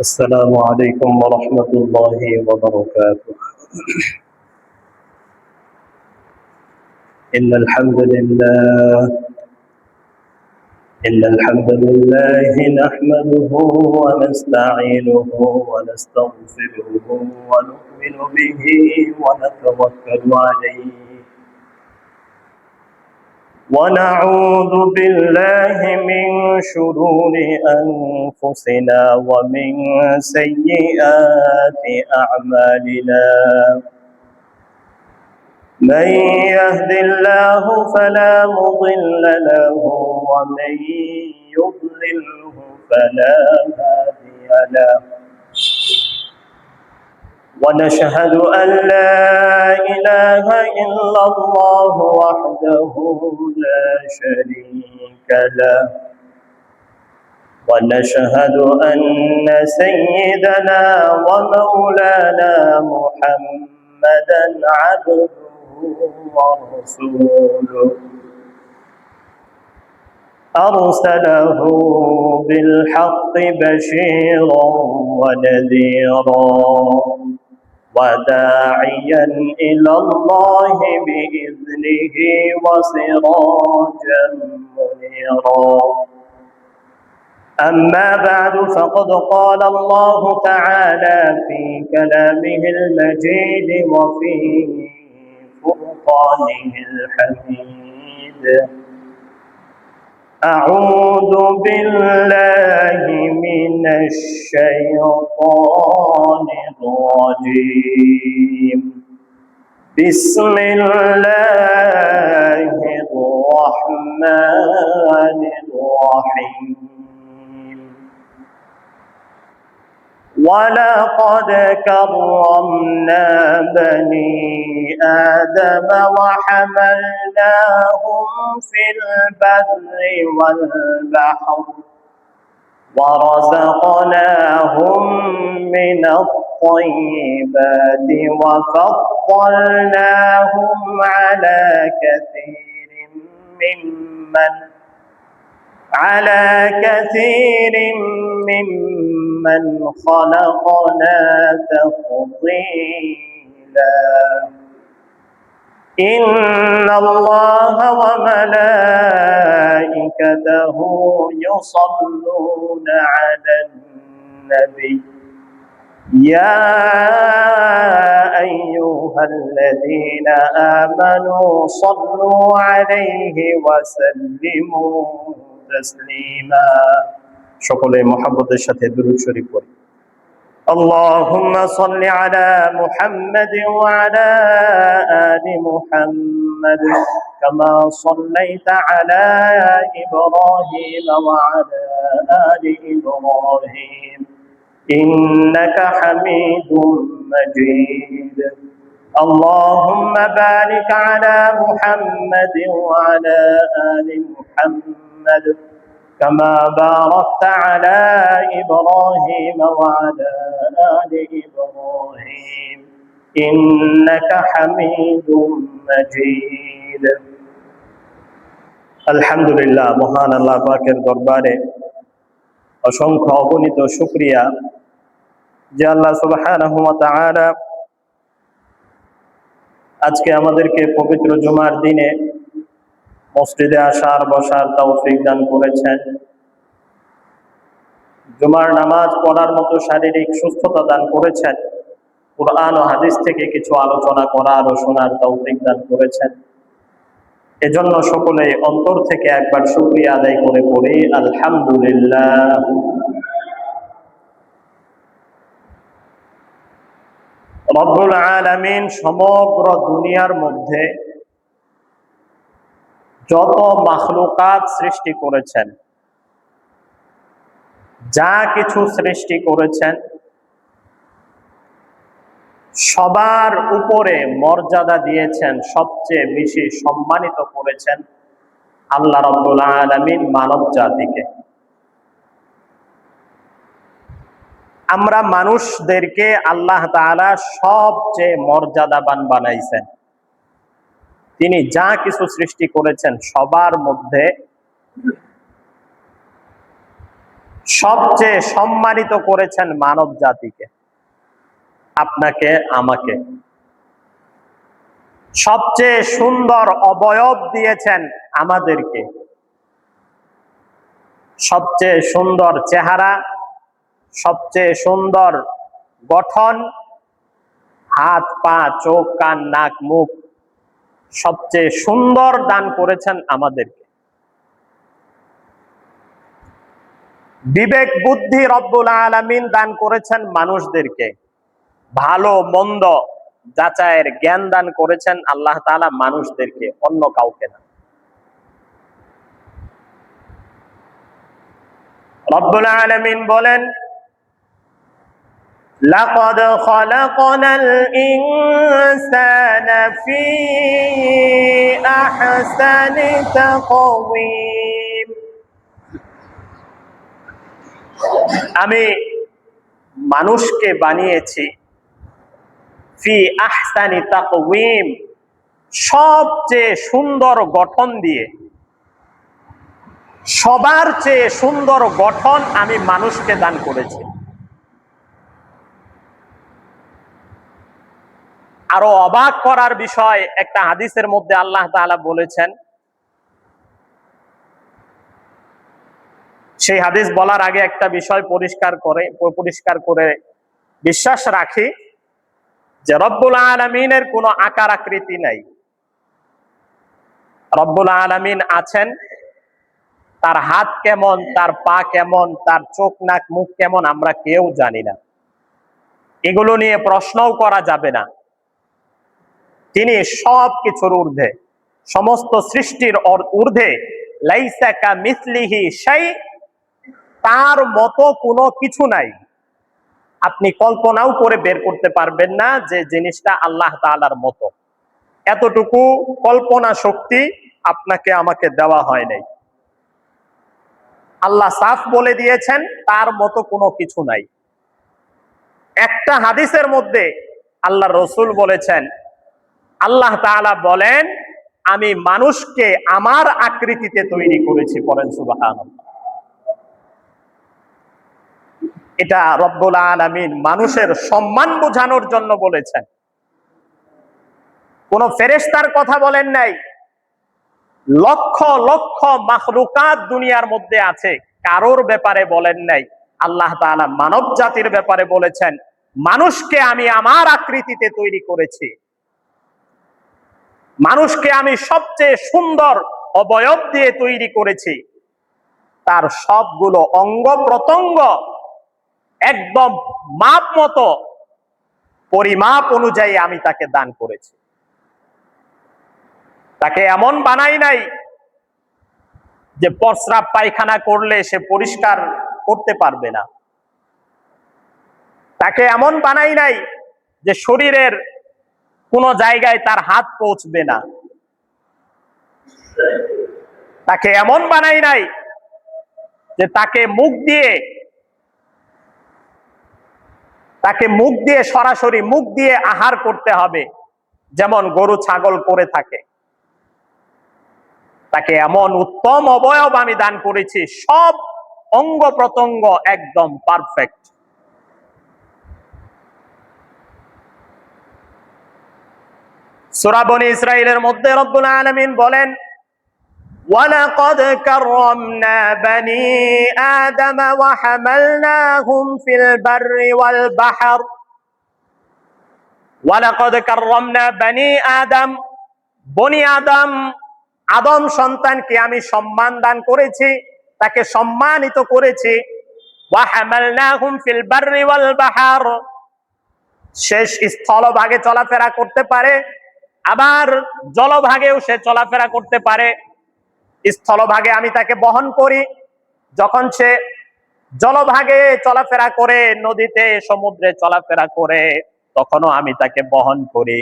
السلام عليكم ورحمة الله وبركاته. إن الحمد لله نحمده ونستعينه ونستغفره ونؤمن به ونتوكل عليه ونعوذ بالله من شرور أنفسنا ومن سيئات أعمالنا. من يهد الله فلا مضل له ومن يضلله فلا هادي له. ونشهد أن لا إله إلا الله وحده لا شريك له. ونشهد أن سيدنا ومولانا محمدا عبده ورسوله أرسله بالحق بشيرا ونذيرا وداعيا إلى الله بإذنه وسراجا منيرا. أما بعد فقد قال الله تعالى في كلامه المجيد وفي فرقانه الحميد: أعوذ بالله من الشيطان الرجيم. بسم الله الرحمن الرحيم. ولقد كرمنا بني آدم وحملناهم في البر والبحر ورزقناهم من الطيبات وفضلناهم على كثير ممن خلقنا تفضيلا. إن الله وملائكته يصلون على النبي يا أيها الذين آمنوا صلوا عليه وسلموا تسليما. সকলে মুহাম্মদের সাথে দুরূদ শরীফ পড়ি। اللهم صل على محمد وعلى آل محمد كما صليت على إبراهيم وعلى آل إبراهيم إنك حميد مجيد. اللهم بارك على محمد وعلى آل محمد كما باركت على إبراهيم وعلى آل إبراهيم إنك حميد مجيد. আলহামদুলিল্লাহ, মহান আল্লাহ পাকের দরবারে অসংখ্য অগণিত শুকরিয়া যে আল্লাহ সুবহানাহু ওয়া তাআলা আজকে আমাদেরকে পবিত্র জুমার দিনে মসজিদে আসার বসার তৌফিক দান করেছেন, জুমার নামাজ পড়ার মতো শারীরিক সুস্থতা দান করেছেন, কুরআন ও হাদিস থেকে কিছু আলোচনা করার ও শোনার তৌফিক দান করেছেন। এজন্য সকলে অন্তর থেকে একবার শুকরিয়া আদায় করে পড়ি আলহামদুলিল্লাহ। রব্বুল আলামিন সমগ্র দুনিয়ার মধ্যে যত মাখলুকাত সৃষ্টি করেছেন, যা কিছু সৃষ্টি করেছেন, সবার উপরে মর্যাদা দিয়েছেন, সবচেয়ে বেশি সম্মানিত করেছেন আল্লাহ রব্বুল আলামিন মানব জাতিকে। আমরা মানুষদেরকে আল্লাহ তাআলা সবচেয়ে মর্যাদাবান বানাইছেন। তিনি যা কিছু সৃষ্টি করেছেন সবার মধ্যে সবচেয়ে সম্মানিত করেছেন মানব জাতিকে, আপনাকে আমাকে। সবচেয়ে সুন্দর অবয়ব দিয়েছেন আমাদেরকে, সবচেয়ে সুন্দর চেহারা, সবচেয়ে সুন্দর গঠন, হাত পা চোখ কান নাক মুখ সবচেয়ে সুন্দর দান করেছেন আমাদেরকে। বিবেক বুদ্ধি রব্বুল আলামিন দান করেছেন মানুষদেরকে। ভালো মন্দ যাচাইয়ের জ্ঞান দান করেছেন আল্লাহ তাআলা মানুষদেরকে, অন্য কাউকে না। রব্বুল আলামিন বলেন, লাকাদ খালাকনাল ইনসানা ফি আহসানি তাকওয়িম। আমি মানুষকে বানিয়েছি ফি আহসানি তাকওয়িম, সবচেয়ে সুন্দর গঠন দিয়ে। সবার চেয়ে সুন্দর গঠন আমি মানুষকে দান করেছি। আরো অবাক করার বিষয়, একটা হাদিসের মধ্যে আল্লাহ তাআলা বলেছেন, সেই হাদিস বলার আগে একটা বিষয় পরিষ্কার করে বিশ্বাস রাখি যে রব্বুল আলামিনের কোনো আকার আকৃতি নাই। রব্বুল আলামিন আছেন, তার হাত কেমন, তার পা কেমন, তার চোখ নাক মুখ কেমন আমরা কেউ জানি না। এগুলো নিয়ে প্রশ্নও করা যাবে না। তিনি সব কিছুর ঊর্ধ্বে, সমস্ত সৃষ্টির ঊর্ধ্বে। লাইসা কামিসলিহি শাই, তার মতো কোনো কিছু নাই। আপনি কল্পনাও করে বের করতে পারবেন না যে জিনিসটা আল্লাহ তাআলার মতো। এতটুকু কল্পনা শক্তি আপনাকে আমাকে দেওয়া হয় নাই। আল্লাহ সাফ বলে দিয়েছেন তার মতো কোনো কিছু নাই। একটা হাদিসের মধ্যে আল্লাহ রসুল বলেছেন, আল্লাহ তাআলা বলেন, আমি মানুষকে আমার আকৃতিতে তৈরি করেছি। পড়েন সুবহানাল্লাহ। এটা রব্বুল আলামিন মানুষের সম্মান বোঝানোর জন্য বলেছেন, কোন ফেরেশতার কথা বলেন নাই। লক্ষ লক্ষ মাখলুকাত দুনিয়ার মধ্যে আছে, কারোর ব্যাপারে বলেন নাই। আল্লাহ তাআলা মানব জাতির ব্যাপারে বলেছেন, মানুষকে আমি আমার আকৃতিতে তৈরি করেছি। মানুষকে আমি সবচেয়ে সুন্দর অবয়ব দিয়ে তৈরি করেছি। তার সবগুলো অঙ্গ প্রত্যঙ্গ একদম মাপ মতো, পরিমাপ অনুযায়ী আমি তাকে দান করেছি। তাকে এমন বানাই নাই যে প্রস্রাব পায়খানা করলে সে পরিষ্কার করতে পারবে না। তাকে এমন বানাই নাই যে শরীরের কোন জায়গায় তার হাত পৌঁছবে না। তাকে এমন বানাই নাই যে তাকে মুখ দিয়ে সরাসরি মুখ দিয়ে আহার করতে হবে, যেমন গরু ছাগল করে থাকে। তাকে এমন উত্তম অবয়ব আমি দান করেছি, সব অঙ্গ প্রত্যঙ্গ একদম পারফেক্ট। সূরা বনী ইসরাঈলের মধ্যে রব্বুল আলামিন বলেন, ওয়ালাকাদ কাররামনা বনী আদম ওয়া হামালনাহুম ফিল বাররি ওয়াল বাহর। ওয়ালাকাদ কাররামনা বনী আদম, বনী আদম, আদম সন্তানকে আমি সম্মান দান করেছি, তাকে সম্মানিত করেছি। ওয়া হামালনাহুম ফিল বাররি ওয়াল বাহর, শেষ স্থলভাগে চলাফেরা করতে পারে, আবার জলভাগেও সে চলাফেরা করতে পারে। স্থলভাগে আমি তাকে বহন করি, যখন সে জলভাগে চলাফেরা করে, নদীতে সমুদ্রে চলাফেরা করে, তখনও আমি তাকে বহন করি।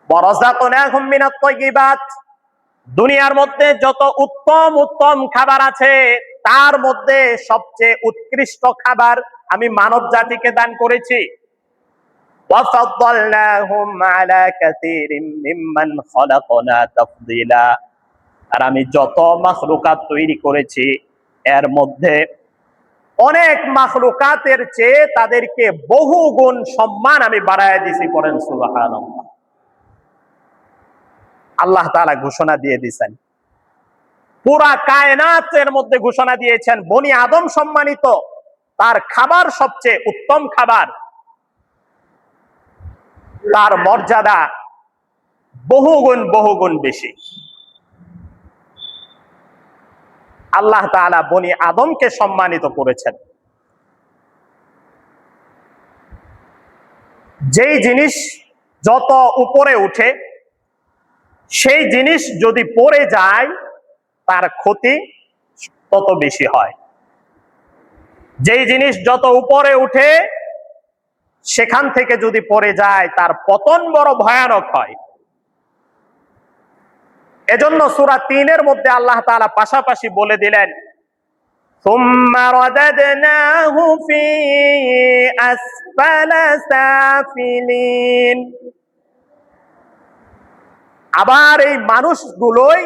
ওয়ারাযাকনাহুম মিনাত তাইয়্যিবাত, দুনিয়ার মধ্যে যত উত্তম উত্তম খাবার আছে তার মধ্যে সবচেয়ে উৎকৃষ্ট খাবার আমি মানব জাতিকে দান করেছি। ওয়াফাদ্দালনাহুম আলা কাসীরিম মিম্মান খালাকনা তাফদীলা, আর আমি যত মাখলুকাত তৈরি করেছি এর মধ্যে অনেক মাখলুকাতের চেয়ে তাদেরকে বহু গুণ সম্মান আমি বাড়ায় দিছি। পড়েন সুবহানাল্লাহ। আল্লাহ তাআলা ঘোষণা দিয়ে দিয়েছেন, পুরা কায়নাতের মধ্যে ঘোষণা দিয়েছেন বনি আদম সম্মানিত, তার খাবার সবচেয়ে উত্তম খাবার, তার মর্যাদা বহুগুণ বেশি। আল্লাহ তাআলা বনি আদমকে সম্মানিত করেছেন। যেই জিনিস যত উপরে উঠে সেই জিনিস যদি পড়ে যায় তার ক্ষতি তত বেশি হয়। যেই জিনিস যত উপরে উঠে সেখান থেকে যদি পড়ে যায় তার পতন বড় ভয়ানক হয়। এজন্য সূরা ৩-এর মধ্যে আল্লাহ তাআলা পাশাপাশি বলে দিলেন, সুম্মা রাদাদনাহু ফি আসফালা সাফিলিন। আবার এই মানুষগুলোই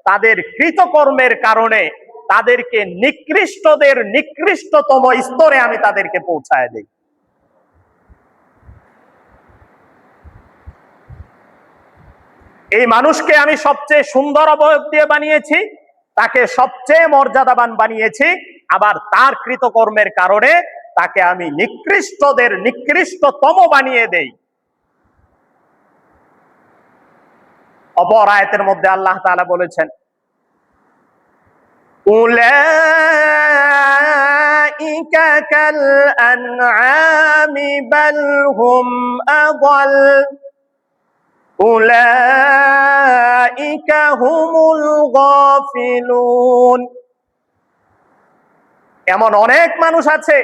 তাদের কৃতকর্মের কারণে তাদেরকে নিকৃষ্টদের নিকৃষ্টতম স্তরে আমি তাদেরকে পৌঁছায় দেই। এই মানুষকে আমি সবচেয়ে সুন্দর অবয়ব দিয়ে বানিয়েছি, তাকে সবচেয়ে মর্যাদাবান বানিয়েছি, আবার তার কৃতকর্মের কারণে তাকে আমি নিকৃষ্টদের নিকৃষ্টতম বানিয়ে দেই। অপর আয়াতের মধ্যে আল্লাহ তাআলা বলেছেন, উলাইকা কাল আনআমি বাল হুম আযাল উলাইকা হুমুল গাফিলুন। এমন অনেক মানুষ আছে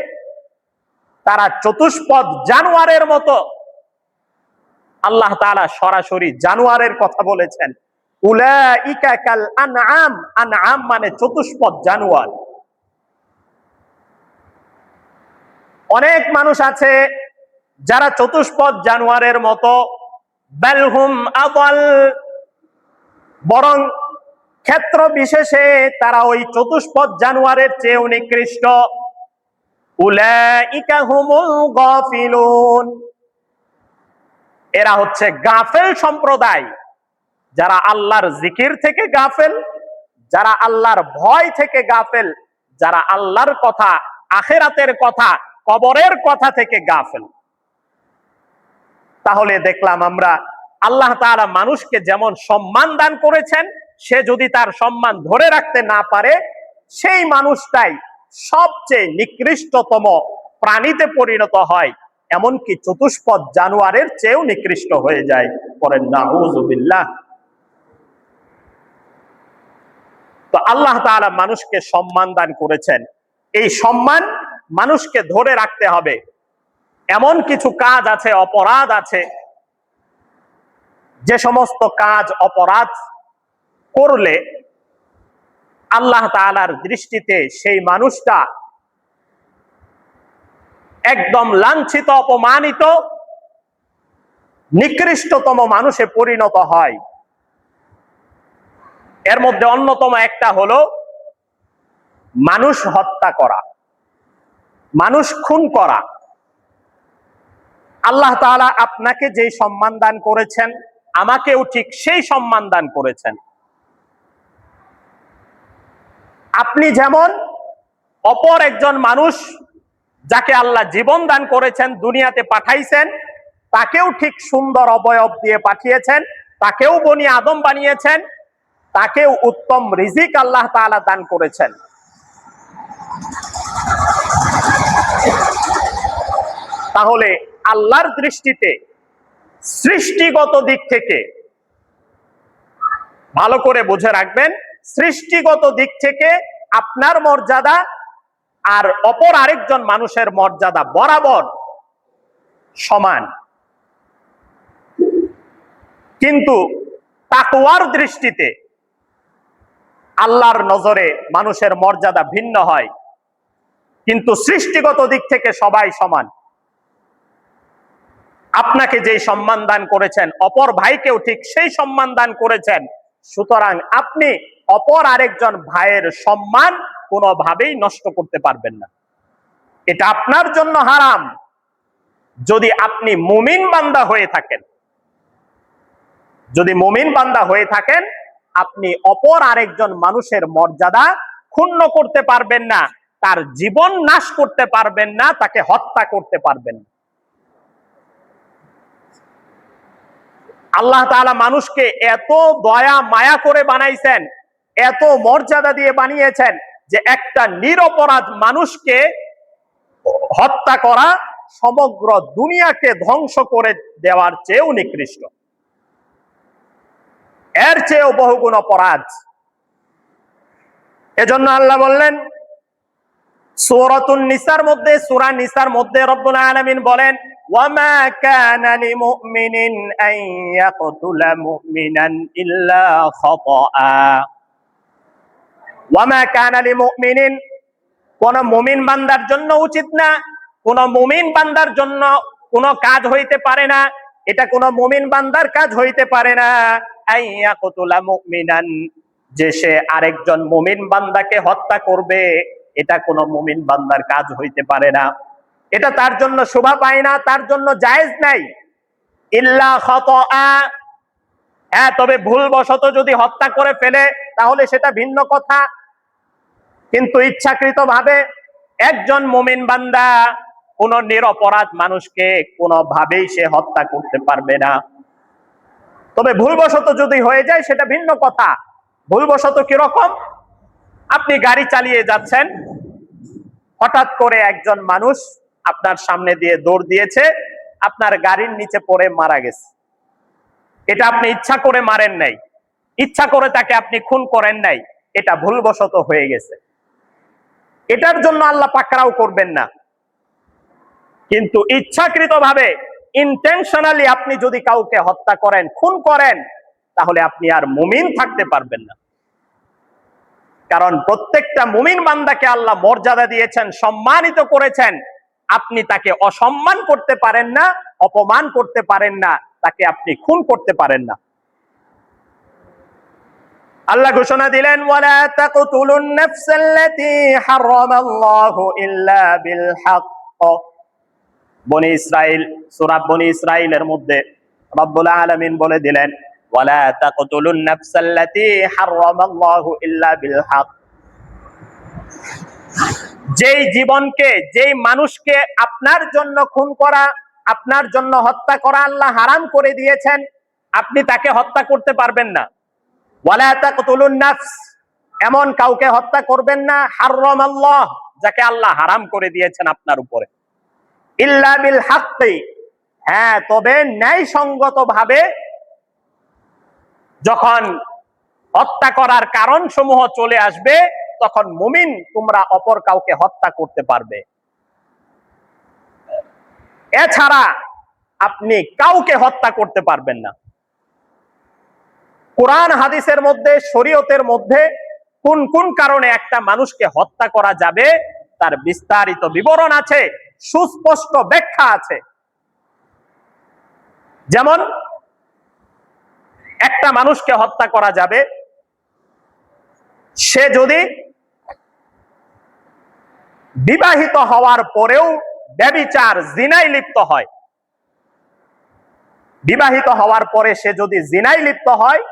তারা চতুষ্পদ জানোয়ারের মতো। আল্লাহ তাআলা সরাসরি জানোয়ারের কথা বলেছেন, উলাইকা কাল আনআম। আনআম মানে চতুষ্পদ জানোয়ার। অনেক মানুষ আছে যারা চতুষ্পদ জানোয়ারের মতো, বালহুম আযাল, বরং ক্ষেত্র বিশেষে তারা ওই চতুষ্পদ জানোয়ারের চেয়েও নিকৃষ্ট। উলাইকা হুমুল গাফিলুন, এরা হচ্ছে গাফেল সম্প্রদায়, যারা আল্লাহর জিকির থেকে গাফেল, যারা আল্লাহর ভয় থেকে গাফেল, যারা আল্লাহর কথা, আখিরাতের কথা, কবরের কথা থেকে গাফেল। তাহলে দেখলাম আমরা আল্লাহ তাআলা মানুষকে যেমন সম্মান দান করেছেন, সে যদি তার সম্মান ধরে রাখতে না পারে সেই মানুষটাই সবচেয়ে নিকৃষ্টতম প্রাণীতে পরিণত হয়, এমনকি চতুষ্পদ জানোয়ারের চেয়েও নিকৃষ্ট হয়ে যায়। পরে নাউযুবিল্লাহ। তো আল্লাহ তাআলা মানুষকে সম্মান দান করেছেন, এই সম্মান মানুষকে ধরে রাখতে হবে। এমন কিছু কাজ আছে, অপরাধ আছে, যে সমস্ত কাজ অপরাধ করলে আল্লাহ তাআলার দৃষ্টিতে সেই মানুষটা একদম লাঞ্ছিত, অপমানিত, নিকৃষ্টতম মানুষে পরিণত হয়। এর মধ্যে অন্যতম একটা হলো মানুষ হত্যা করা, মানুষ খুন করা। আল্লাহ তাআলা আপনাকে যেই সম্মান দান করেছেন আমাকেও ঠিক সেই সম্মান দান করেছেন। আপনি যেমন অপর একজন মানুষ যাকে আল্লাহ জীবন দান করেছেন, দুনিয়াতে পাঠাইছেন, তাকেও ঠিক সুন্দর অবয়ব দিয়ে পাঠিয়েছেন, তাকেও বনি আদম বানিয়েছেন, তাকেও উত্তম রিজিক আল্লাহ তাআলা দান করেছেন। তাহলে আল্লাহর দৃষ্টিতে সৃষ্টিগত দিক থেকে ভালো করে বুঝে রাখবেন, সৃষ্টিগত দিক থেকে আপনার মর্যাদা আর অপর আরেকজন মানুষের মর্যাদা বরাবর সমান। কিন্তু তাকওয়ার দৃষ্টিতে আল্লাহর নজরে মানুষের মর্যাদা ভিন্ন হয়, কিন্তু সৃষ্টিগত দিক থেকে সবাই সমান। আপনাকে যেই সম্মান দান করেছেন অপর ভাইকেও ঠিক সেই সম্মান দান করেছেন। সুতরাং আপনি অপর আরেকজন ভাইয়ের সম্মান কোনোভাবেই নষ্ট করতে পারবেন না। এটা আপনার জন্য হারাম যদি আপনি মুমিন বান্দা হয়ে থাকেন। যদি মুমিন বান্দা হয়ে থাকেন, আপনি অপর আরেকজন মানুষের মর্যাদা ক্ষুণ্ণ করতে পারবেন না, তার জীবন নাশ করতে পারবেন না, তাকে হত্যা করতে পারবেন না। আল্লাহ তাআলা মানুষকে এত দয়া মায়া করে বানাইছেন, এত মর্যাদা দিয়ে বানিয়েছেন যে একটা নিরপরাধ মানুষকে হত্যা করা সমগ্র দুনিয়াকে ধ্বংস করে দেওয়ার চেয়েও নিকৃষ্ট, এর চেয়েও বহুগুণ অপরাধ। এজন্য আল্লাহ বললেন সূরাতুন নিসার মধ্যে, সূরা নিসার মধ্যে রব্বুল আলামিন বলেন, ওয়ামা কানা লিমুমিনিন আন ইয়াকতুলা মুমিনান ইল্লা খাতাআ। ওয়ামা কানা লিমুমিনিন, কোন মুমিন বান্দার জন্য উচিত না, কোন মুমিন বান্দার জন্য কোন কাজ হইতে পারে না, এটা কোন মুমিন বান্দার কাজ হইতে পারে না, আন ইয়াকতুলা মুমিনান, যে সে আরেকজন মুমিন বান্দাকে হত্যা করবে, এটা কোন মুমিন বান্দার কাজ হইতে পারে না, এটা তার জন্য শোভা পায় না, তার জন্য জায়েজ নাই। ইল্লা খাতাআ, হ্যাঁ তবে ভুলবশত যদি হত্যা করে ফেলে তাহলে সেটা ভিন্ন কথা, কিন্তু ইচ্ছাকৃতভাবে একজন মুমিন বান্দা কোন নিরপরাধ মানুষকে কোনোভাবেই সে হত্যা করতে পারবে না। তবে ভুলবশত যদি হয়ে যায় সেটা ভিন্ন কথা। ভুলবশত কিরকম? আপনি গাড়ি চালিয়ে যাচ্ছেন, হঠাৎ করে একজন মানুষ আপনার সামনে দিয়ে দৌড় দিয়েছে, আপনার গাড়ির নিচে পড়ে মারা গেছে। এটা আপনি ইচ্ছা করে মারেন নাই, ইচ্ছা করে তাকে আপনি খুন করেন নাই, এটা ভুলবশত হয়ে গেছে, এটার জন্য আল্লাহ পাকড়াও করবেন না। কিন্তু ইচ্ছাকৃতভাবে ইন্টেনশনালি আপনি যদি কাউকে হত্যা করেন, খুন করেন, তাহলে আপনি আর মুমিন থাকতে পারবেন না। কারণ প্রত্যেকটা মুমিন বান্দাকে আল্লাহ মর্যাদা দিয়েছেন, সম্মানিত করেছেন। আপনি তাকে অসম্মান করতে পারেন না, অপমান করতে পারেন না, তাকে আপনি খুন করতে পারেন না। আল্লাহ ঘোষণা দিলেন, ওয়ালা তাকতুলুন নাফসাল্লাতী হারামাল্লাহু ইল্লা বিল হক। বনি ইসরাইল, সূরা বনি ইসরাইলের মধ্যে রব্বুল আলামিন বলে দিলেন, ওয়ালা তাকতুলুন নাফসাল্লাতী হারামাল্লাহু ইল্লা বিল হক। যেই জীবনকে, যেই মানুষকে আপনার জন্য খুন করা, আপনার জন্য হত্যা করা আল্লাহ হারাম করে দিয়েছেন, আপনি তাকে হত্যা করতে পারবেন না। ওয়ালা তাকতুলুন নাফস, এমন কাউকে হত্যা করবেন না, হারামাল্লাহ, যাকে আল্লাহ হারাম করে দিয়েছেন আপনার উপরে, ইল্লা বিল হাক্কি, হ্যাঁ তবে ন্যায়সঙ্গত ভাবে। যখন হত্যা করার কারণ সমূহ চলে আসবে, তখন মুমিন তোমরা অপর কাউকে হত্যা করতে পারবে। এছাড়া আপনি কাউকে হত্যা করতে পারবেন না। কোরআন হাদিসের মধ্যে, শরীয়তের মধ্যে কোন কোন কারণে একটা মানুষকে হত্যা করা যাবে তার বিস্তারিত বিবরণ আছে, সুস্পষ্ট ব্যাখ্যা আছে। যেমন একটা মানুষকে হত্যা করা যাবে সে যদি বিবাহিত হওয়ার পরেও ব্যভিচার, জিনায় লিপ্ত হয়। বিবাহিত হওয়ার পরে সে যদি জিনায় লিপ্ত হয়,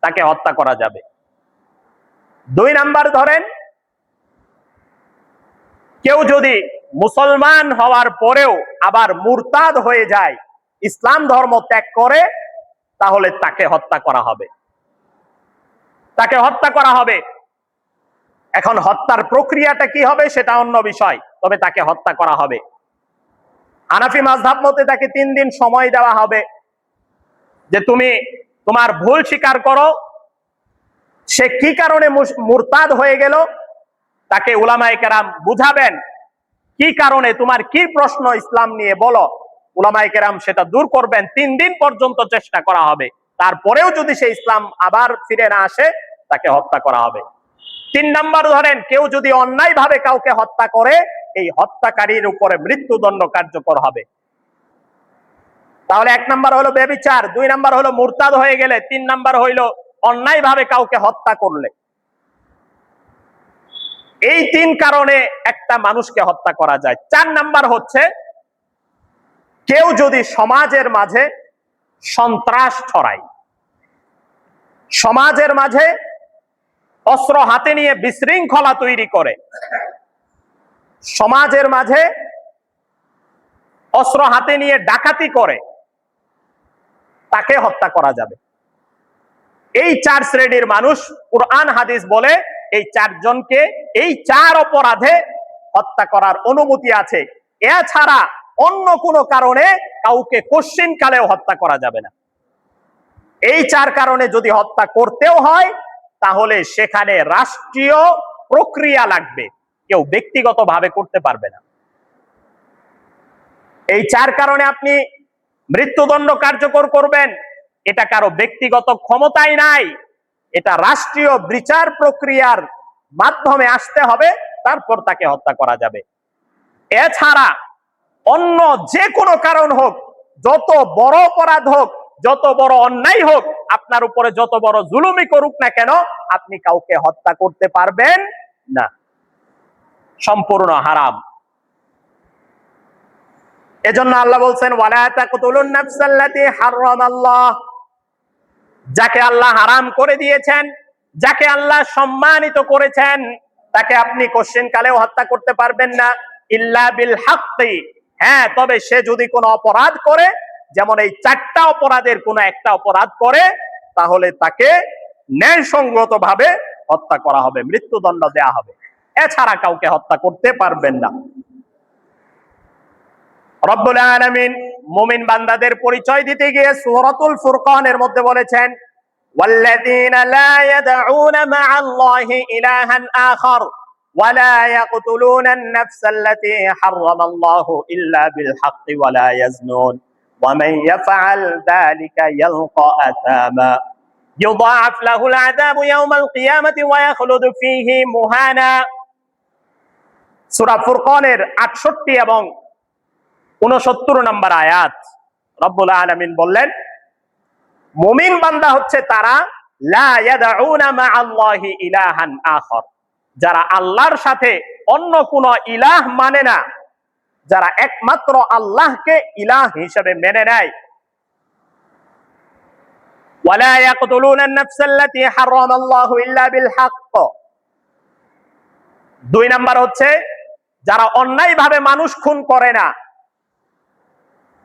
তাকে হত্যা করা যাবে। 2 নাম্বার, ধরেন কেউ যদি মুসলমান হওয়ার পরেও আবার মুরতাদ হয়ে যায়, ইসলাম ধর্ম ত্যাগ করে, তাহলে তাকে হত্যা করা হবে, তাকে হত্যা করা হবে। এখন হত্যার প্রক্রিয়াটা কি হবে সেটা অন্য বিষয়, তবে তাকে হত্যা করা হবে। হানাফি মাযহাব মতে তাকে 3 দিন সময় দেওয়া হবে যে তুমি তোমার ভুল স্বীকার করো। সে কি কারণে মুরতাদ হয়ে গেল, তাকে উলামায়ে কেরাম বুঝাবেন কি কারণে, তোমার কি প্রশ্ন ইসলাম নিয়ে বলো, উলামায়ে কেরাম সেটা দূর করবেন। 3 দিন পর্যন্ত চেষ্টা করা হবে, তারপরেও যদি সে ইসলাম আবার ফিরে না আসে, তাকে হত্যা করা হবে। 3 নাম্বার, ধরেন কেউ যদি অন্যায় ভাবে কাউকে হত্যা করে, এই হত্যাকারীর উপরে মৃত্যুদণ্ড কার্যকর হবে। তাহলে 1 নাম্বার হলো ব্যভিচার, 2 নাম্বার হলো মুরতাদ হয়ে গেলে, 3 নাম্বার হইলো অন্যায় ভাবে কাউকে হত্যা করলে। এই 3 কারণে একটা মানুষকে হত্যা করা যায়। 4 নাম্বার হচ্ছে কেউ যদি সমাজের মাঝে সন্ত্রাস ছড়ায়, সমাজের মাঝে অস্ত্র হাতে নিয়ে বিশৃঙ্খলা তৈরি করে, সমাজের মাঝে অস্ত্র হাতে নিয়ে ডাকাতি করে, তাকে হত্যা করা যাবে। এই 4 শ্রেণীর মানুষ কুরআন হাদিস বলে এই 4 জনকে এই 4 অপরাধে হত্যা করার অনুমতি আছে। এছাড়া অন্য কোনো কারণে কাউকে কোশ্চিন কালেও হত্যা করা যাবে না। এই 4 কারণে যদি হত্যা করতেও হয় তাহলে সেখানে রাষ্ট্রীয় প্রক্রিয়া লাগবে, কেউ ব্যক্তিগতভাবে করতে পারবে না। এই 4 কারণে আপনি মৃত্যুদণ্ড কার্যকর করবেন, এটা কারো ব্যক্তিগত ক্ষমতায় নাই, এটা রাষ্ট্রীয় বিচার প্রক্রিয়ার মাধ্যমে আসতে হবে, তারপর তাকে হত্যা করা যাবে। এছাড়া অন্য যে কোনো কারণ হোক, যত বড় অপরাধ হোক, যত বড় অন্যায় হোক, আপনার উপরে যত বড় জুলুমি করুক না কেন, আপনি কাউকে হত্যা করতে পারবেন না, সম্পূর্ণ হারাম। এজন্য আল্লাহ বলছেন ওয়ালা তাকতুলুন নাফসাল্লাতী হারামাল্লাহ, যাকে আল্লাহ হারাম করে দিয়েছেন, যাকে আল্লাহ সম্মানিত করেছেন, তাকে আপনি কোশ্চেন কালেও হত্যা করতে পারবেন না, ইল্লা বিল হাক্কি। হ্যাঁ, তবে সে যদি কোনো অপরাধ করে, যেমন এই 4টা অপরাধের কোনো একটা অপরাধ করে, তাহলে তাকে ন্যায়সঙ্গত ভাবে হত্যা করা হবে, মৃত্যুদণ্ড দেয়া হবে। এছাড়া কাউকে হত্যা করতে পারবেন না। রব্বুল আলামিন মুমিন বান্দাদের পরিচয় দিতে গিয়ে সূরাতুল ফুরকানের মধ্যে বলেছেন ওয়াল্লাযীনা লা ইয়াদউনা মা'আল্লাহি ইলাহান আখার ওয়া লা ইয়াকতুলুনা আন-নাফসাল্লাতী হারামাল্লাহু ইল্লা বিল হাক্কি ওয়া লা ইয়াজনুন ওয়া মান ইয়াফআল যালিকা ইয়ালকা আসামা ইউদাআফ লাহুল আযাবু ইয়াওমাল কিয়ামাতি ওয়া ইয়াখলুদু ফীহি মুহানা। সূরা ফুরকানের 68 এবং 69 নম্বর আয়াত। রব্বুল আলামিন বললেন মুমিন বান্দা হচ্ছে তারা লা ইয়াদউনা মা'আল্লাহি ইলাহান আখার, যারা আল্লাহর সাথে অন্য কোন ইলাহ মানে না, যারা একমাত্র আল্লাহকে ইলাহ হিসেবে মেনে নেয়। ওয়ালা ইয়াকতুলুনা আন-নাফসাল্লাতী হারামাল্লাহু ইল্লা বিল হক। 2 নাম্বার হচ্ছে যারা অন্যায়ভাবে মানুষ খুন করে না।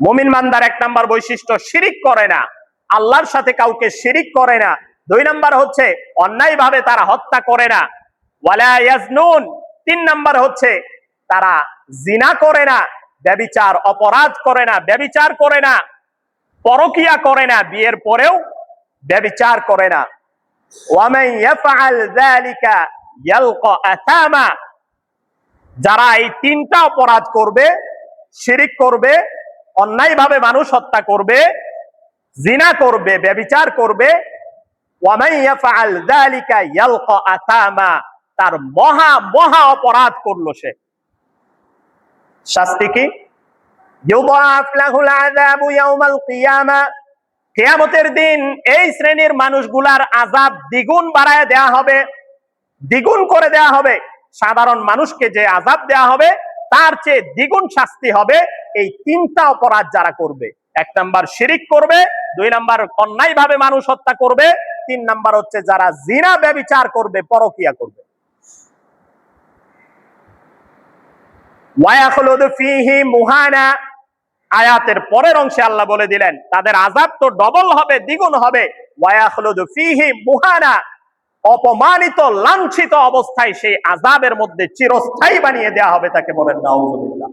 মুমিন বান্দার 1 নাম্বার বৈশিষ্ট্য শিরিক করে না, আল্লাহর সাথে কাউকে শিরিক করে না। 2 নাম্বার হচ্ছে অন্যায়ভাবে তারা হত্যা করে না। ওয়ালা ইয়াজনুন, 3 নাম্বার হচ্ছে তারা জিনা করে না, ব্যভিচার অপরাধ করে না, ব্যভিচার করে না, পরকিয়া করে না, বিয়ের পরেও ব্যভিচার করে না। ওয়া মান ইয়াফআল যালিকা ইয়ালকা আসামা, যারা এই 3টা অপরাধ করবে, শিরিক করবে, অন্যায়ভাবে মানুষ হত্যা করবে, জিনা করবে, ব্যভিচার করবে, ওয়া মান ইয়াফআল যালিকা ইয়ালকা আসামা, তার মহা মহা অপরাধ করলো সে। শাস্তি কি? ইউদাআফ লাহুল আযাবু ইয়াওমাল কিয়ামা, কিয়ামতের দিন এই শ্রেণীর মানুষগুলার আযাব দ্বিগুণ বাড়ায় দেয়া হবে, দ্বিগুণ করে দেয়া হবে। সাধারণ মানুষকে যে আযাব দেয়া হবে তার চেয়ে দ্বিগুণ শাস্তি হবে এই 3টা অপরাধ যারা করবে। 1 নাম্বার শিরিক করবে, 2 নাম্বার অন্যায়ভাবে মানুষ হত্যা করবে, 3 নাম্বার হচ্ছে যারা জিনা ব্যভিচার করবে, পরকিয়া করবে। ওয়া ইয়াখলুদু ফীহি মুহানা, আয়াতের পরের অংশে আল্লাহ বলে দিলেন তাদের আযাব তো ডবল হবে, দ্বিগুণ হবে। ওয়া ইয়াখলুদু ফীহি মুহানা, অপমানিত লাঞ্ছিত অবস্থায় সেই আযাবের মধ্যে চিরস্থায়ী বানিয়ে দেয়া হবে তাকে। বলেন নাউযুবিল্লাহ।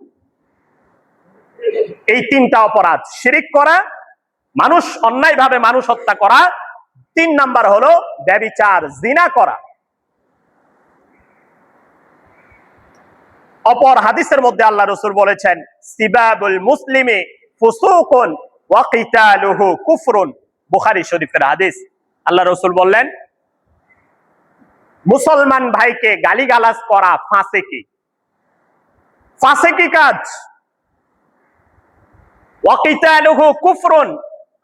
এই 3টা অপরাধ, শিরিক করা, মানুষ অন্যায়ভাবে মানুষ হত্যা করা, 3 নাম্বার হলো ব্যভিচার, জিনা করা। অপর হাদিসের মধ্যে আল্লাহ রাসূল বলেছেন সিবাবুল মুসলিমি ফুসুকুন ওয়া কিতালুহু কুফরুন, বুখারী শরীফের হাদিস। আল্লাহ রাসূল বললেন মুসলমান ভাইকে গালিগালাজ করা ফাসিকি, ফাসিকি কাজ। ওয়া কিতালুহু কুফরুন,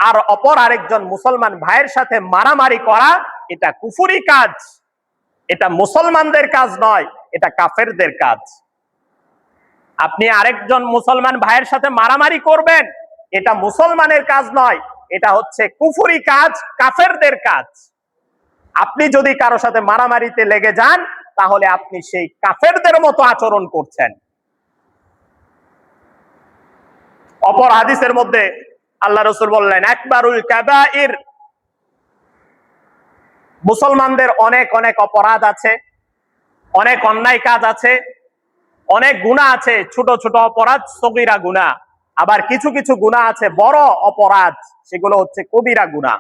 আর অপর আরেকজন মুসলমান ভাইয়ের সাথে মারামারি করা এটা কুফরি কাজ, এটা মুসলমানদের কাজ নয়, এটা কাফেরদের কাজ। আপনি আরেকজন মুসলমান ভাইয়ের সাথে মারামারি করবেন, এটা মুসলমানের কাজ নয়, এটা হচ্ছে কুফরি কাজ, কাফেরদের কাজ। আপনি যদি কারো সাথে মারামারিতে লেগে যান, তাহলে আপনি সেই কাফেরদের মতো আচরণ করছেন। অপর হাদিসের মধ্যে আল্লাহ রাসূল বললেন, আকবারুল কাবাইর, মুসলমানদের অনেক অনেক অপরাধ আছে, অনেক অন্যায় কাজ আছে, অনেক গুনাহ আছে, ছোট ছোট অপরাধ, সগীরা গুনাহ। আবার কিছু কিছু গুনাহ আছে বড় অপরাধ, সেগুলো হচ্ছে কবিরা গুনাহ।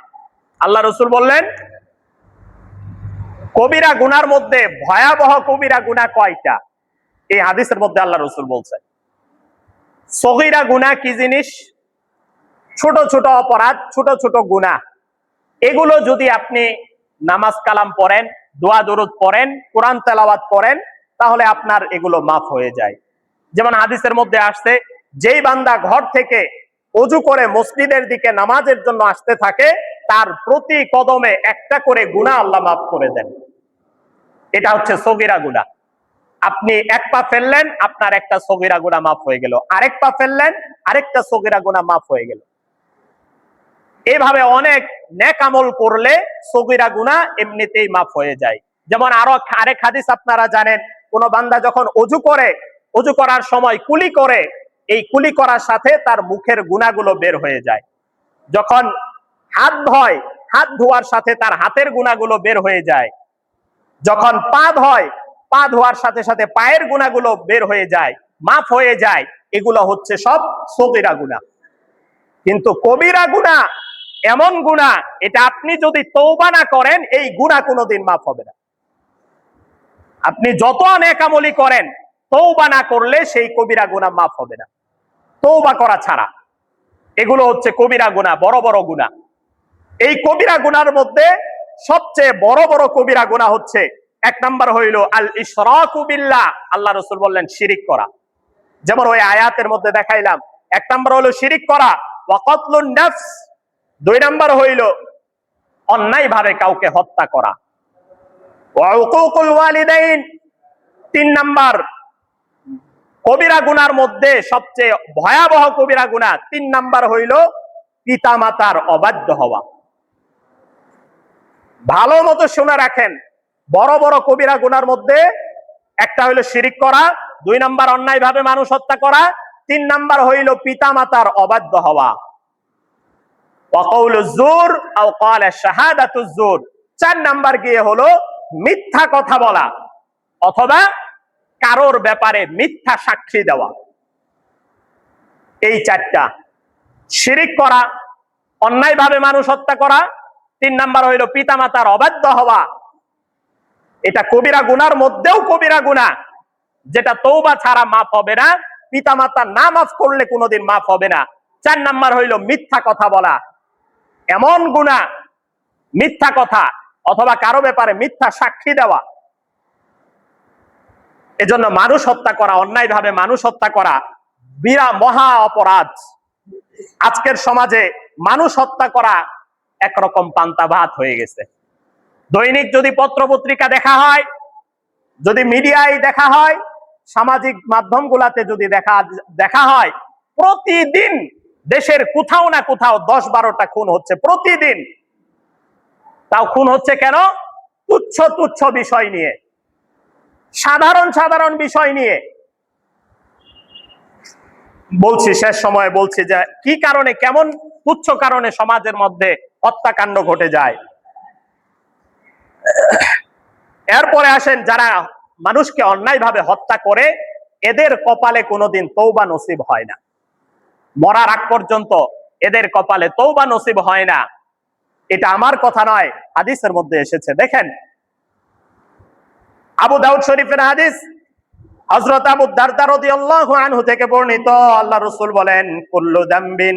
আল্লাহ রাসূল বললেন, কবিরা গুনার মধ্যে ভয়াবহ কবিরা গুনাহ কয়টা? এই হাদিসের মধ্যে আল্লাহ রাসূল বলছেন, সগীরা গুনাহ কি জিনিস? ছোট ছোট অপরাধ, ছোট ছোট গুনাহ। এগুলো যদি আপনি নামাজ কালাম পড়েন, দোয়া দরুদ পড়েন, কোরআন তেলাওয়াত করেন, তাহলে আপনার এগুলো মাফ হয়ে যায়। যেমন হাদিসের মধ্যে আসছে, যেই বান্দা ঘর থেকে ওযু করে মসজিদের দিকে নামাজের জন্য আসতে থাকে, তার প্রতি কদমে একটা করে গুনাহ আল্লাহ মাফ করে দেন। এটা হচ্ছে সগীরা গুনাহ। আপনি এক পা ফেললেন, আপনার একটা সগীরা গুনাহ মাফ হয়ে গেল, আরেক পা ফেললেন, আরেকটা সগীরা গুনাহ মাফ হয়ে গেল। এইভাবে অনেক নেক আমল করলে সগীরা গুনাহ এমনিতেই মাফ হয়ে যায়। যেমন আরেক হাদিস আপনারা জানেন, কোন বান্দা যখন ওযু করে, ওযু করার সময় কুলি করে, এই কুলি করার সাথে তার মুখের গুনাহগুলো বের হয়ে যায়। যখন হাত ধোয়, হাত ধোয়ার সাথে তার হাতের গুনাহগুলো বের হয়ে যায়। যখন পা ধোয়, পা ধোয়ার সাথে সাথে পায়ের গুনাহগুলো বের হয়ে যায়, মাফ হয়ে যায়। এগুলো হচ্ছে সব সগীরা গুনাহ। কিন্তু কবিরা গুনাহ এমন গুনাহ, এটা আপনি যদি তওবা না করেন, এই গুনাহ কোনোদিন মাফ হবে না। আপনি যত নেক আমলি করেন, তওবা না করলে সেই কবিরা গুনাহ মাফ হবে না, তওবা করা ছাড়া। এগুলো হচ্ছে কবিরা গুনাহ, বড় বড় গুনাহ। এই কবিরা গুনার মধ্যে সবচেয়ে বড় বড় কবিরা গুনাহ হচ্ছে, এক নাম্বার হইল আল ইশরাকু বিল্লাহ। আল্লাহ রাসূল বললেন শিরিক করা। যেমন ওই আয়াতের মধ্যে দেখাইলাম, এক নাম্বার হলো শিরিক করা, ওয়া কতলুন নাফস। দুই নাম্বার হইল অন্যায়ভাবে কাউকে হত্যা করা, ওয়া উকুকুল ওয়ালিদাইন। তিন নাম্বার কবিরা গুনার মধ্যে সবচেয়ে ভয়াবহ কবিরা গুনাহ, তিন নাম্বার হইল পিতামাতার অবাধ্য হওয়া। ভালো মতো শুনে রাখেন, বড় বড় কবিরা গুনার মধ্যে একটা হইল শিরিক করা, দুই নাম্বার অন্যায়ভাবে মানুষ হত্যা করা, তিন নাম্বার হইল পিতামাতার অবাধ্য হওয়া। ওয়া কাউলুজ জুর আও ক্বালা শাহাদাতুজ জুর। চার নাম্বার গিয়ে হলো মিথ্যা কথা বলা, অথবা কারোর ব্যাপারে মিথ্যা সাক্ষী দেওয়া। এই চারটা, শিরিক করা, অন্যায়ভাবে মানুষ হত্যা করা, তিন নাম্বার হইল পিতামাতার অবাধ্য হওয়া। এটা কবিরা গুনার মধ্যেও কবিরা গুনাহ, যেটা তওবা ছাড়া মাফ হবে না, পিতামাতা না মাফ করলে কোনোদিন মাফ হবে না। চার নাম্বার হইল মিথ্যা কথা বলা। এমন গুনাহ, মিথ্যা কথা অথবা কারো ব্যাপারে মিথ্যা সাক্ষী দেওয়া। এজন্য মানুষ হত্যা করা, অন্যায়ভাবে মানুষ হত্যা করা মহা অপরাধ। আজকের সমাজে মানুষ হত্যা করা একরকম পান্তা ভাত হয়ে গেছে। দৈনিক যদি পত্র পত্রিকা দেখা হয়, যদি মিডিয়ায় দেখা হয়, সামাজিক মাধ্যমগুলোতে যদি দেখা হয়, প্রতিদিন দেশের কোথাও না কোথাও 10-12টা খুন হচ্ছে প্রতিদিন। তাও খুন হচ্ছে কেন? তুচ্ছ তুচ্ছ বিষয় নিয়ে, সাধারণ সাধারণ বিষয় নিয়ে। বলছি, শেষ সময়ে বলছি যে কি কারণে, কেমন তুচ্ছ কারণে সমাজের মধ্যে হত্যাকাণ্ড ঘটে যায়। এরপরে আসেন, যারা মানুষকে অন্যায়ভাবে হত্যা করে, এদের কপালে কোনোদিন তওবা নসিব হয় না। মরার আগ পর্যন্ত এদের কপালে তওবা নসিব হয় না। এটা আমার কথা নয়, হাদিসের মধ্যে এসেছে। দেখেন, আবু দাউদ শরীফের হাদিস, হযরত আবু দারদা রাদিয়াল্লাহু আনহু থেকে বর্ণিত, আল্লাহ রাসূল বলেন, কুল্লু যামবিন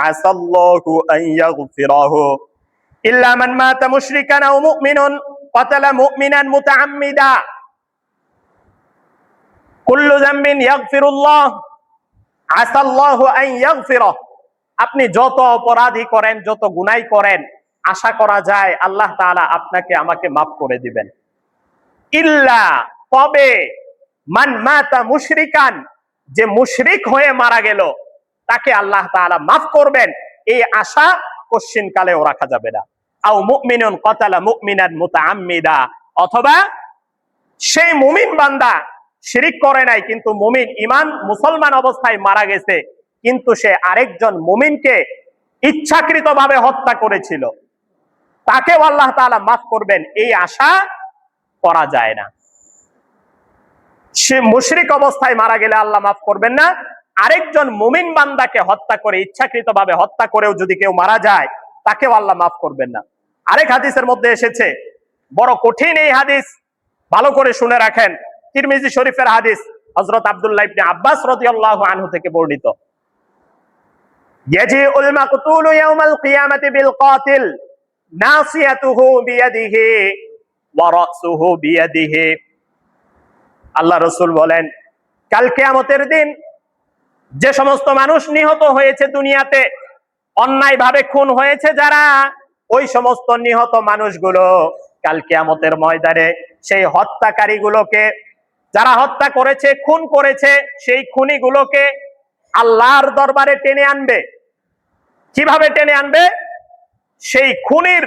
আসাল্লাহু আন ইয়াগফিরাহু ইল্লা মান মাতা মুশরিকান আও মুমিনুন ক্বাতালা মুমিনান মুতাআম্মিদা। কুল্লু যামবিন ইয়াগফিরুল্লাহ আসাল্লাহু আন ইয়াগফিরাহু। আপনি যত অপরাধী করেন, যত গুনাহ করেন, আশা করা যায় আল্লাহ তাআলা আপনাকে আমাকে মাফ করে দিবেন। ইল্লা, তবে মান মাতা মুশরিকান, যে মুশরিক হয়ে মারা গেল তাকে আল্লাহ তাআলা মাফ করবেন, এই আশা কোশ্চিন কালেও রাখা যাবে না। আও মুমিনুন কাতালা মুমিনান মুতাআম্মিদা, অথবা সেই মুমিন বান্দা শিরিক করে নাই কিন্তু মুমিন ঈমান মুসলমান অবস্থায় মারা গেছে, কিন্তু সে আরেকজন মুমিনকে ইচ্ছাকৃতভাবে হত্যা করেছিল, তাকেও আল্লাহ তাআলা মাফ করবেন, এই আশা করা যায় না। সে মুশরিক অবস্থায় মারা গেলে আল্লাহ মাফ করবেন না, আরেকজন মুমিন বান্দাকে হত্যা করে ইচ্ছাকৃতভাবে হত্যা করেও যদি কেউ মারা যায় তাকেও আল্লাহ মাফ করবেন না। আরেক হাদিসের মধ্যে এসেছে, বড় কঠিন এই হাদিস, ভালো করে শুনে রাখেন, তিরমিজি শরীফের হাদিস, হযরত আব্দুল্লাহ ইবনে আব্বাস রাদিয়াল্লাহু আনহু থেকে বর্ণিত, ইয়াজিউল মাকতুলু ইয়াউমাল কিয়ামাতি বিল কাতিল নাসিয়াতুহু বিয়াদিহি ওয়া রাসুহু বিয়াদিহি। আল্লাহ রাসূল বলেন, কাল কিয়ামতের দিন যে সমস্ত মানুষ নিহত হয়েছে দুনিয়াতে, অন্যায়ভাবে খুন হয়েছে যারা, ওই সমস্ত নিহত মানুষগুলো কাল কিয়ামতের ময়দানে সেই হত্যাকারীগুলোকে, যারা হত্যা করেছে, খুন করেছে, সেই খুনিগুলোকে আল্লাহর দরবারে টেনে আনবে। কিভাবে টেনে আনবে? সেই খুনির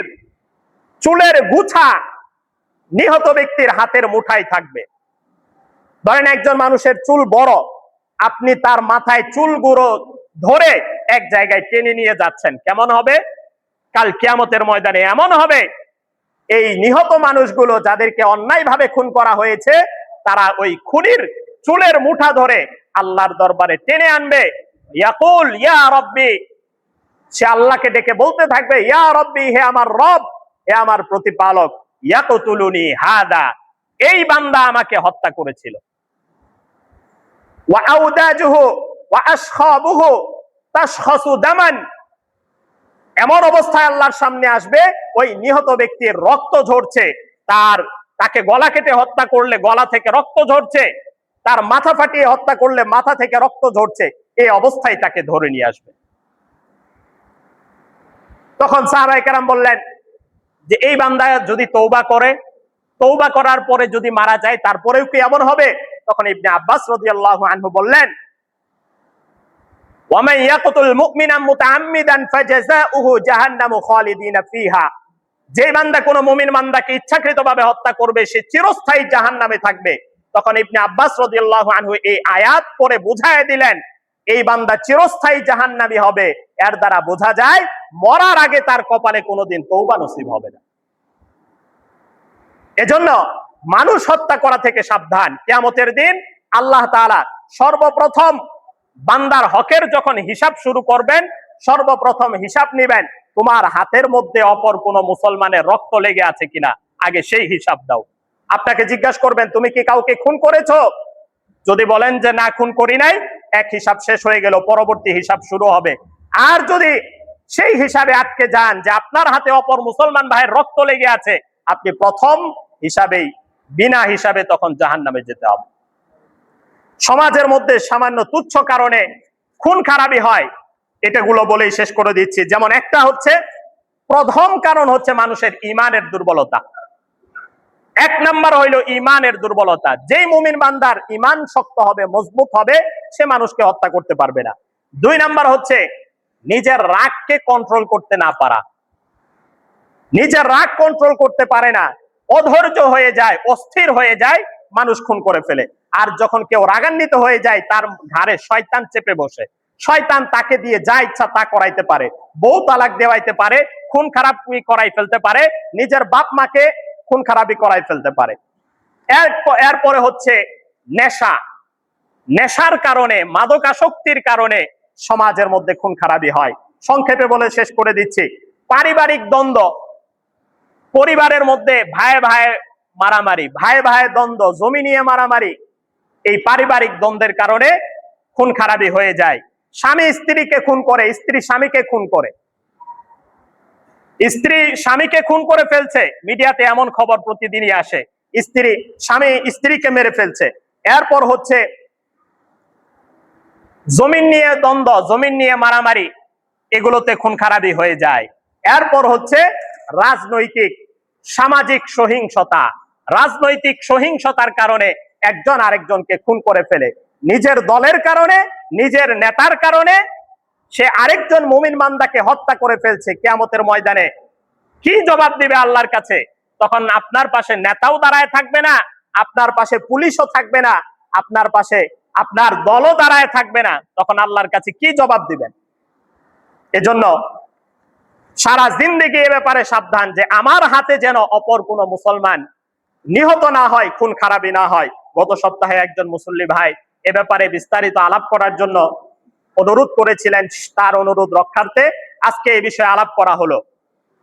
চুলের গুছা নিহত ব্যক্তির হাতের মুঠায় থাকবে। ধরেন একজন মানুষের চুল বড়, আপনি তার মাথায় চুলগুলো ধরে এক জায়গায় টেনে নিয়ে যাচ্ছেন, কেমন হবে? কাল কিয়ামতের ময়দানে এমন হবে, এই নিহত মানুষগুলো যাদেরকে অন্যায়ভাবে খুন করা হয়েছে, তারা ওই খুনির চুলের মুঠা ধরে আল্লাহর দরবারে টেনে আনবে। ইয়াকুল ইয়া রাব্বি, সে আল্লাহকে ডেকে বলতে থাকবে, ইয়া রাব্বি, হে আমার রব, হে আমার প্রতিপালক, ইয়াকতুলুনি হাদা, এই বান্দা আমাকে হত্যা করেছিল। ওয়া আউদাজুহু ওয়া আশখাবুহু তাশখাসু দামান, এমন অবস্থায় আল্লাহর সামনে আসবে, ওই নিহত ব্যক্তির রক্ত ঝরছে, তাকে গলা কেটে হত্যা করলে গলা থেকে রক্ত ঝরছে, তার মাথা ফাটিয়ে হত্যা করলে মাথা থেকে রক্ত ঝরছে, এই অবস্থায় তাকে ধরে নিয়ে আসবে। তখন সাহাবায়ে কেরাম বললেন যে এই বান্দা যদি তওবা করে, তওবা করার পরে যদি মারা যায় তারপরেও কি এমন হবে? তখন ইবনে আব্বাস রাদিয়াল্লাহু আনহু বললেন, ওয়ামান ইয়াকতুল মুমিনান মুতাআম্মিদান ফাজাযাউহু জাহান্নামু খালিদিনা ফিহা, যে বান্দা কোন মুমিন বান্দাকে ইচ্ছাকৃতভাবে হত্যা করবে সে চিরস্থায়ী জাহান্নামে থাকবে। তখন ইবনে আব্বাস রাদিয়াল্লাহু আনহু এই আয়াত পড়ে বুঝায় দিলেন, এই বান্দা চিরস্থায়ী জাহান্নামী হবে, এর দ্বারা বোঝা যায় মরার আগে তার কপালে কোনোদিন তওবা নসিব হবে না। এজন্য মানুষ হত্যা করা থেকে সাবধান। কিয়ামতের দিন আল্লাহ তাআলা সর্বপ্রথম বান্দার হকের যখন হিসাব শুরু করবেন, সর্বপ্রথম হিসাব নেবেন, তোমার হাতের মধ্যে অপর কোন মুসলমানের রক্ত লেগে আছে কিনা, আগে সেই হিসাব দাও। আপনাকে জিজ্ঞাসা করবেন, তুমি কি কাউকে খুন করেছো? যদি বলেন যে না, খুন করি নাই, এক হিসাব শেষ হয়ে গেল, পরবর্তী হিসাব শুরু হবে। আর যদি সেই হিসাবে আটকে যান যে আপনার হাতে অপর মুসলমান ভাইয়ের রক্ত লেগে আছে, আপনি প্রথম হিসাবেই বিনা হিসাবে তখন জাহান্নামে যেতে হবে। সমাজের মধ্যে সামান্য তুচ্ছ কারণে খুন খারাপি হয়, এটাগুলো বলেই শেষ করে দিচ্ছি। যেমন একটা হচ্ছে, প্রথম কারণ হচ্ছে মানুষের ঈমানের দুর্বলতা। এক নাম্বার হইল ঈমানের দুর্বলতা। যেই মুমিন বান্দার ঈমান শক্ত হবে, মজবুত হবে, সে মানুষকে হত্যা করতে পারবে না। দুই নাম্বার হচ্ছে নিজের রাগকে কন্ট্রোল করতে না পারা। নিজের রাগ কন্ট্রোল করতে পারে না, অধৈর্য হয়ে যায়, অস্থির হয়ে যায়, মানুষ খুন করে ফেলে। আর যখন কেউ রাগান্বিত হয়ে যায়, তার ঘাড়ে শয়তান চেপে বসে, শয়তান তাকে দিয়ে যা ইচ্ছা তা করাইতে পারে, বউ তালাক দেওয়াইতে পারে, খুন খারাপি করাই ফেলতে পারে, নিজের বাপ মাকে খুন খারাপি করাই ফেলতে পারে। এরপরে হচ্ছে নেশা। নেশার কারণে, মাদকাসক্তির কারণে সমাজের মধ্যে খুন খারাপি হয়। সংক্ষেপে বলে শেষ করে দিচ্ছি, পারিবারিক দ্বন্দ্ব, পরিবারের মধ্যে ভাই ভাই মারামারি, ভাই ভাই দ্বন্দ্ব, জমি নিয়ে মারামারি, এই পারিবারিক দ্বন্দ্বের কারণে খুন খারাপি হয়ে যায়। স্বামী স্ত্রীকে খুন করে, স্ত্রী স্বামীকে খুন করে, স্ত্রী স্বামীকে খুন করে ফেলছে, মিডিয়াতে এমন খবর প্রতিদিনই আসে, স্বামী স্ত্রীকে মেরে ফেলছে। এরপর হচ্ছে জমিন নিয়ে দ্বন্দ্ব, জমিন নিয়ে মারামারি, এগুলোতে খুন খারাপি হয়ে যায়। এরপর হচ্ছে রাজনৈতিক সামাজিক সহিংসতা। রাজনৈতিক সহিংসতার কারণে একজন আরেকজনকে খুন করে ফেলে, নিজের দলের কারণে, নিজের নেতার কারণে সে আরেকজন মুমিন বান্দাকে হত্যা করে ফেলছে, কিয়ামতের ময়দানে কি জবাব দিবে আল্লাহর কাছে? তখন আপনার পাশে নেতাও দাঁড়ায় থাকবে না, আপনার পাশে পুলিশও থাকবে না, আপনার পাশে আপনার দলও দাঁড়ায় থাকবে না। তখন আল্লাহর কাছে কি জবাব দিবেন? এজন্য সারা জিন্দেগি এ ব্যাপারে সাবধান যে আমার হাতে যেন অপর কোন মুসলমান নিহত না হয়, খুন খারাপি না হয়। গত সপ্তাহে একজন মুসল্লি ভাই এ ব্যাপারে বিস্তারিত আলাপ করার জন্য অনুরোধ করেছিলেন, তার অনুরোধ রক্ষার্থে আজকে এই বিষয়ে আলাপ করা হলো।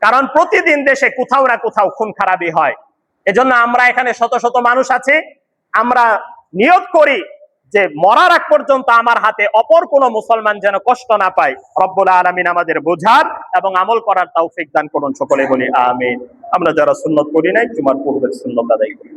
কারণ প্রতিদিন দেশে কোথাও না কোথাও খুন খারাপি হয়। এজন্য আমরা এখানে শত শত মানুষ আছি, আমরা নিয়ত করি যে মরার আগ পর্যন্ত আমার হাতে অপর কোন মুসলমান যেন কষ্ট না পায়। রব্বুল আলামিন আমাদের বোঝার এবং আমল করার তৌফিক দান করুন, সকলে বলি আমিন। আমরা যারা সুন্নত করি নাই, তোমার পূর্বের সুন্নত আদায় করি।